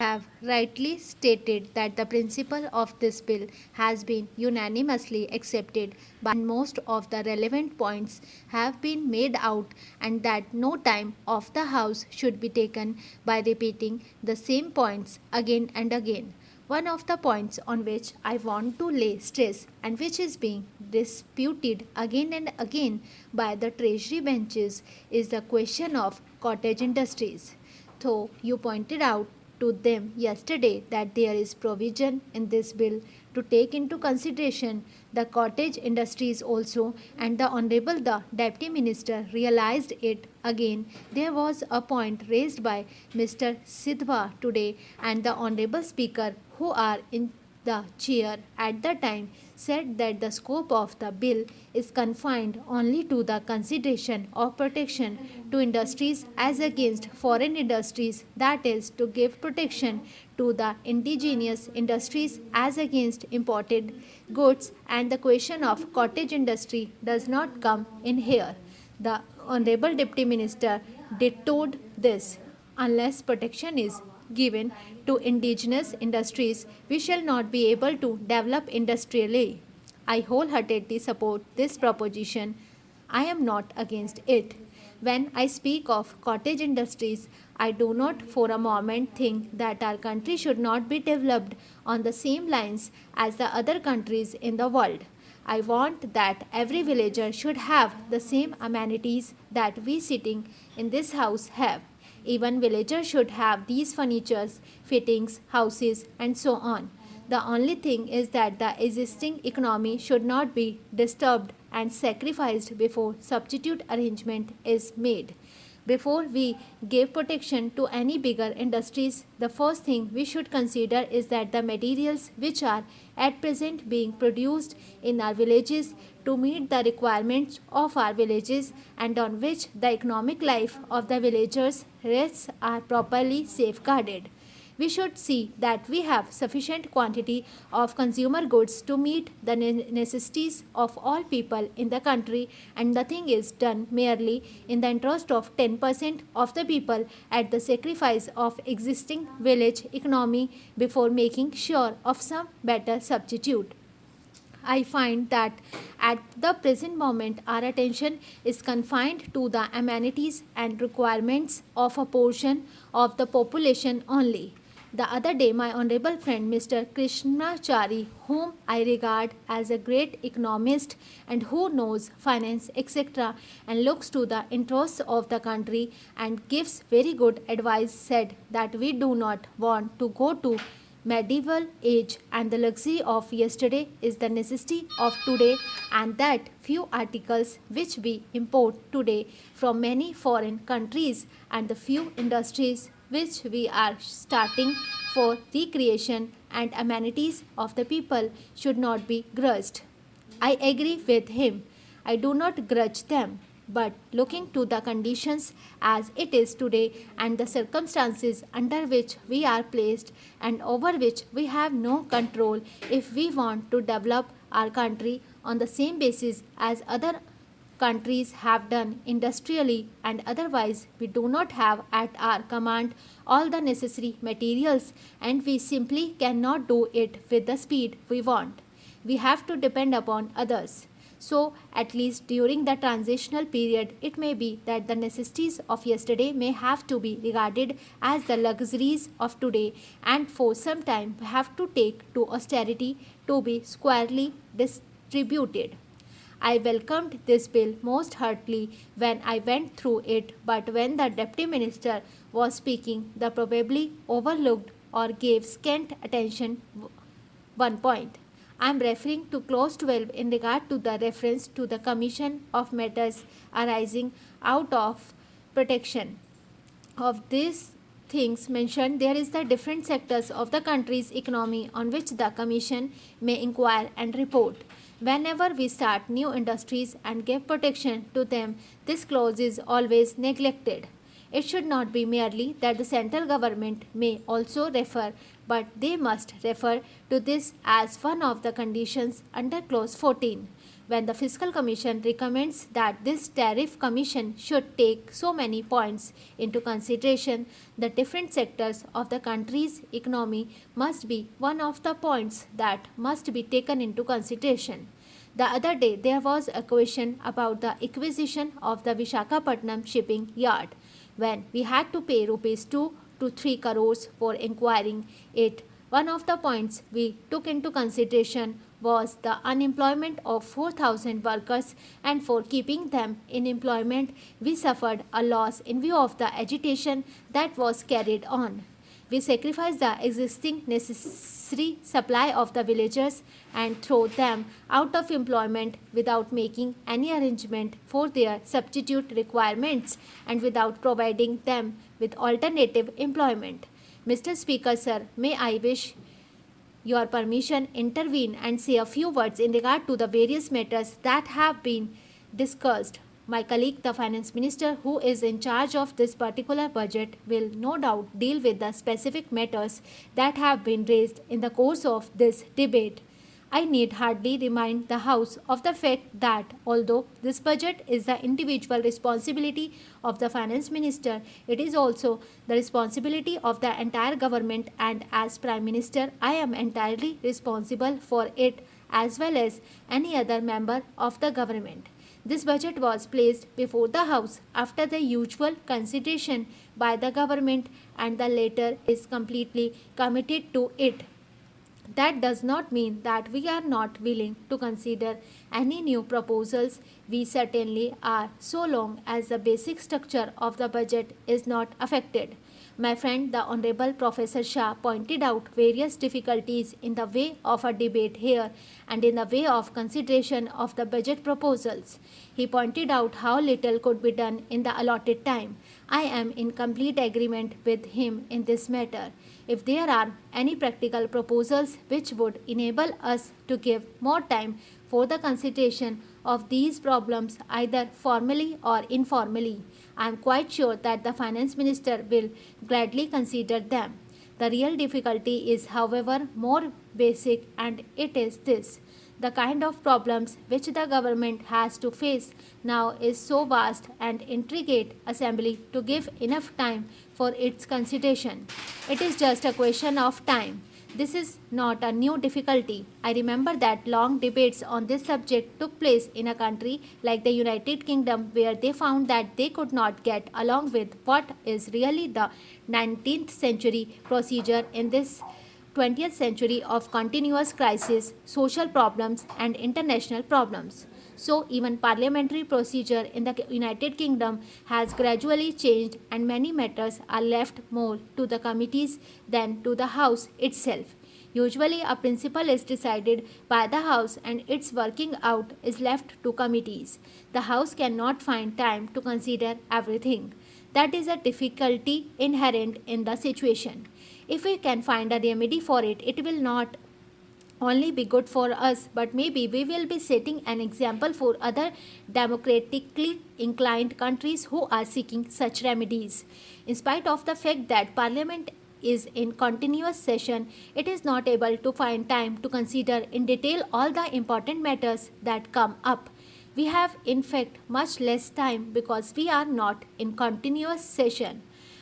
have rightly stated that the principle of this bill has been unanimously accepted by most of the relevant points have been made out, and that no time of the House should be taken by repeating the same points again and again. One of the points on which I want to lay stress and which is being disputed again and again by the Treasury benches is the question of cottage industries. Though you pointed out to them yesterday that there is provision in this bill to take into consideration the cottage industries also, and the Honorable the Deputy Minister realized it again. There was a point raised by Mr. Sidhwa today, and the Honorable Speaker, who are in the chair at the time, said that the scope of the bill is confined only to the consideration of protection to industries as against foreign industries, that is, to give protection to the indigenous industries as against imported goods, and the question of cottage industry does not come in here. The Honorable Deputy Minister detoured this. Unless protection is given to indigenous industries, we shall not be able to develop industrially. I wholeheartedly support this proposition. I am not against it. When I speak of cottage industries, I do not for a moment think that our country should not be developed on the same lines as the other countries in the world. I want that every villager should have the same amenities that we sitting in this house have. Even villagers should have these furnitures, fittings, houses, and so on. The only thing is that the existing economy should not be disturbed and sacrificed before substitute arrangement is made. Before we give protection to any bigger industries, the first thing we should consider is that the materials which are at present being produced in our villages to meet the requirements of our villages and on which the economic life of the villagers rests are properly safeguarded. We should see that we have sufficient quantity of consumer goods to meet the necessities of all people in the country, and nothing is done merely in the interest of 10% of the people at the sacrifice of existing village economy before making sure of some better substitute. I find that at the present moment our attention is confined to the amenities and requirements of a portion of the population only. The other day, my honorable friend Mr. Krishnachari, whom I regard as a great economist and who knows finance, etc., and looks to the interests of the country and gives very good advice, said that we do not want to go to medieval age, and the luxury of yesterday is the necessity of today, and that few articles which we import today from many foreign countries and the few industries which we are starting for recreation and amenities of the people should not be grudged. I agree with him. I do not grudge them. But looking to the conditions as it is today and the circumstances under which we are placed and over which we have no control, if we want to develop our country on the same basis as other countries have done industrially, and otherwise we do not have at our command all the necessary materials and we simply cannot do it with the speed we want. We have to depend upon others. So, at least during the transitional period, it may be that the necessities of yesterday may have to be regarded as the luxuries of today, and for some time we have to take to austerity to be squarely distributed. I welcomed this bill most heartily when I went through it, but when the Deputy Minister was speaking, the probably overlooked or gave scant attention one point. I am referring to clause 12 in regard to the reference to the commission of matters arising out of protection. Of these things mentioned, there is the different sectors of the country's economy on which the commission may inquire and report. Whenever we start new industries and give protection to them, this clause is always neglected. It should not be merely that the central government may also refer, but they must refer to this as one of the conditions under clause 14. when the Fiscal Commission recommends that this tariff commission should take so many points into consideration, the different sectors of the country's economy must be one of the points that must be taken into consideration. The other day, there was a question about the acquisition of the Vishakhapatnam shipping yard, when we had to pay rupees 2 to 3 crores for acquiring it. One of the points we took into consideration was the unemployment of 4,000 workers, and for keeping them in employment, we suffered a loss in view of the agitation that was carried on. We sacrifice the existing necessary supply of the villagers and throw them out of employment without making any arrangement for their substitute requirements and without providing them with alternative employment. Mr. Speaker, sir, may I wish your permission intervene and say a few words in regard to the various matters that have been discussed. My colleague, the Finance Minister, who is in charge of this particular budget, will no doubt deal with the specific matters that have been raised in the course of this debate. I need hardly remind the House of the fact that although this budget is the individual responsibility of the Finance Minister, it is also the responsibility of the entire government, and as Prime Minister, I am entirely responsible for it as well as any other member of the government. This budget was placed before the House after the usual consideration by the government, and the latter is completely committed to it. That does not mean that we are not willing to consider any new proposals. We certainly are, so long as the basic structure of the budget is not affected. My friend, the Honorable Professor Shah, pointed out various difficulties in the way of a debate here and in the way of consideration of the budget proposals. He pointed out how little could be done in the allotted time. I am in complete agreement with him in this matter. If there are any practical proposals which would enable us to give more time for the consideration of these problems, either formally or informally, I am quite sure that the Finance Minister will gladly consider them. The real difficulty is, however, more basic, and it is this. The kind of problems which the government has to face now is so vast and intricate assembly to give enough time for its consideration. It is just a question of time. This is not a new difficulty. I remember that long debates on this subject took place in a country like the United Kingdom, where they found that they could not get along with what is really the 19th century procedure in this 20th century of continuous crisis, social problems, and international problems. So, even parliamentary procedure in the United Kingdom has gradually changed, and many matters are left more to the committees than to the House itself. Usually, a principle is decided by the House and its working out is left to committees. The House cannot find time to consider everything. That is a difficulty inherent in the situation. If we can find a remedy for it, it will not only be good for us, but maybe we will be setting an example for other democratically inclined countries who are seeking such remedies. In spite of the fact that Parliament is in continuous session, it is not able to find time to consider in detail all the important matters that come up. We have in fact much less time because we are not in continuous session.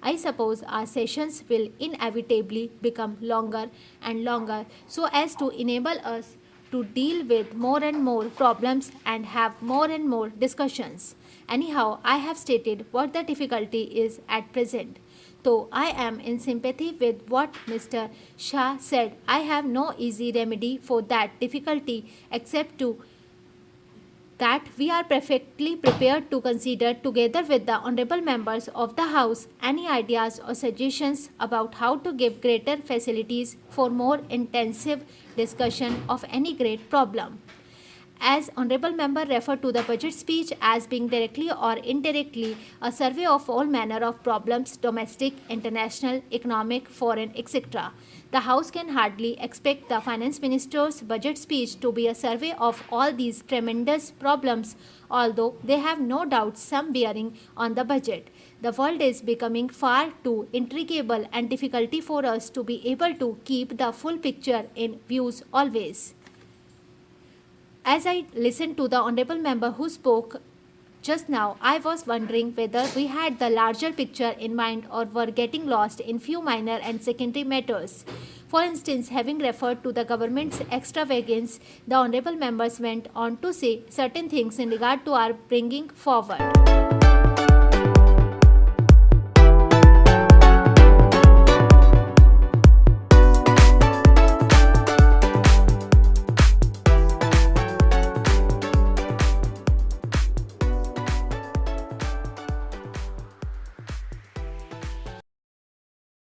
I suppose our sessions will inevitably become longer and longer so as to enable us to deal with more and more problems and have more and more discussions. Anyhow, I have stated what the difficulty is at present. Though I am in sympathy with what Mr. Shah said, I have no easy remedy for that difficulty except to that we are perfectly prepared to consider, together with the honorable members of the House, any ideas or suggestions about how to give greater facilities for more intensive discussion of any great problem. As Honorable Member referred to the budget speech as being directly or indirectly a survey of all manner of problems, domestic, international, economic, foreign, etc. The House can hardly expect the Finance Minister's budget speech to be a survey of all these tremendous problems, although they have no doubt some bearing on the budget. The world is becoming far too intricate and difficult for us to be able to keep the full picture in view always. As I listened to the honorable member who spoke just now, I was wondering whether we had the larger picture in mind or were getting lost in few minor and secondary matters. For instance, having referred to the government's extravagance, the honorable members went on to say certain things in regard to our bringing forward.